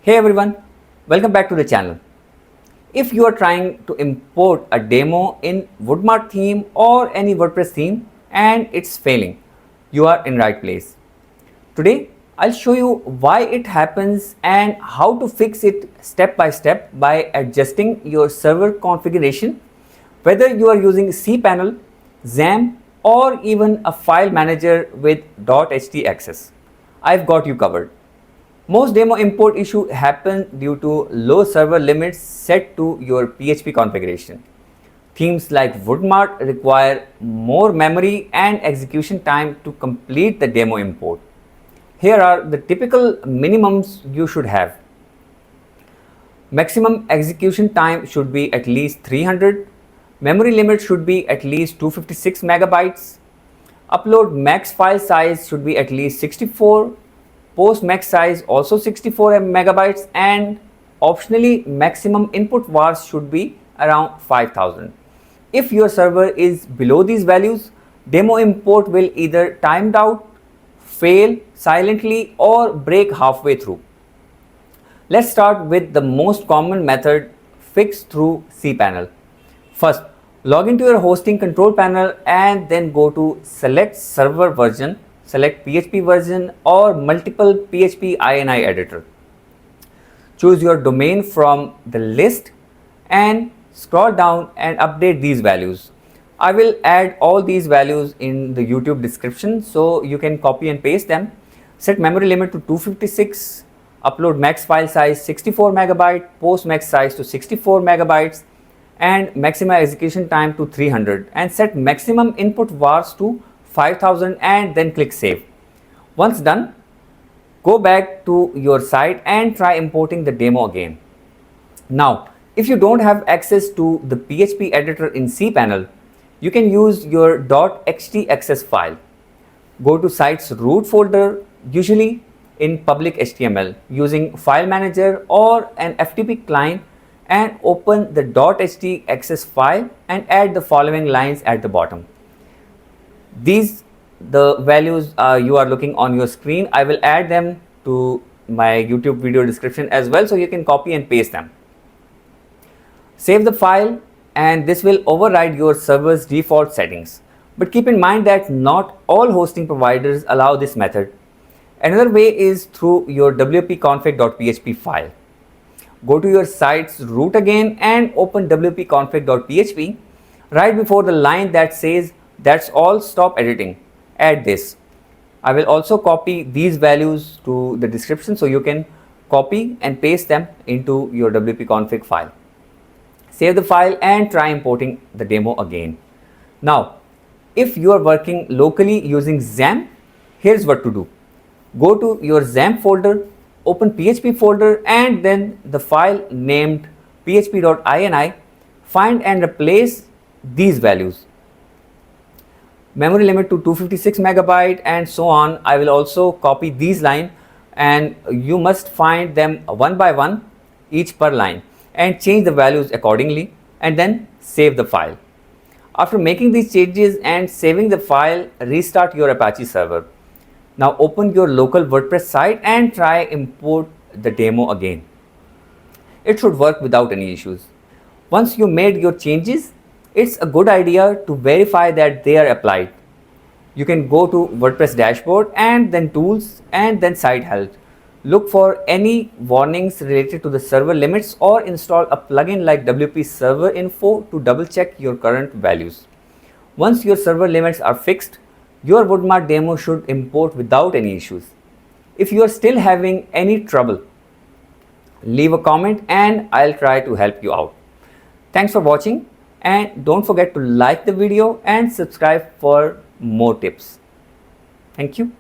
Hey everyone, welcome back to the channel. If you are trying to import a demo in WoodMart theme or any WordPress theme and it's failing, you are in right place. Today, I'll show you why it happens and how to fix it step by step by adjusting your server configuration, whether you are using cPanel, XAMPP, or even a file manager with htaccess. I've got you covered. Most demo import issue happen due to low server limits set to your PHP configuration. Themes like WoodMart require more memory and execution time to complete the demo import. Here are the typical minimums you should have. Maximum execution time should be at least 300. Memory limit should be at least 256 megabytes. Upload max file size should be at least 64. Post max size also 64 megabytes, and optionally maximum input vars should be around 5000. If your server is below these values, demo import will either timed out, fail silently, or break halfway through. Let's start with the most common method, fix through cPanel. First, log into your hosting control panel and then go to select server version, select PHP version or multiple php.ini editor. Choose your domain from the list and scroll down and update these values. I will add all these values in the YouTube description so you can copy and paste them. Set memory limit to 256, upload max file size 64 megabyte, post max size to 64 megabytes, and maximum execution time to 300, and set maximum input vars to 5000 and then click save. Once done, go back to your site and try importing the demo again. Now, if you don't have access to the PHP editor in cPanel, you can use your htaccess file. Go to site's root folder, usually in public HTML, using file manager or an FTP client, and open the htaccess file and add the following lines at the bottom. The values you are looking on your screen, I will add them to my YouTube video description as well, so you can copy and paste them. Save the file, and this will override your server's default settings. But keep in mind that not all hosting providers allow this method. Another way is through your wp-config.php file. Go to your site's root again and open wp-config.php. Right before the line that says "that's all, stop editing," add this. I will also copy these values to the description so you can copy and paste them into your wp-config file. Save the file and try importing the demo again. Now, if you are working locally using XAMPP, here's what to do. Go to your XAMPP folder, open PHP folder, and then the file named php.ini. Find and replace these values. Memory limit to 256 megabyte and so on. I will also copy these lines, and you must find them one by one, each per line, and change the values accordingly, and then save the file. After making these changes and saving the file, restart your Apache server. Now open your local WordPress site and try import the demo again. It should work without any issues. Once you made your changes, it's a good idea to verify that they are applied. You can go to WordPress dashboard and then tools and then site health. Look for any warnings related to the server limits or install a plugin like WP Server Info to double check your current values. Once your server limits are fixed, your WoodMart demo should import without any issues. If you are still having any trouble, leave a comment and I'll try to help you out. Thanks for watching, and don't forget to like the video and subscribe for more tips. Thank you.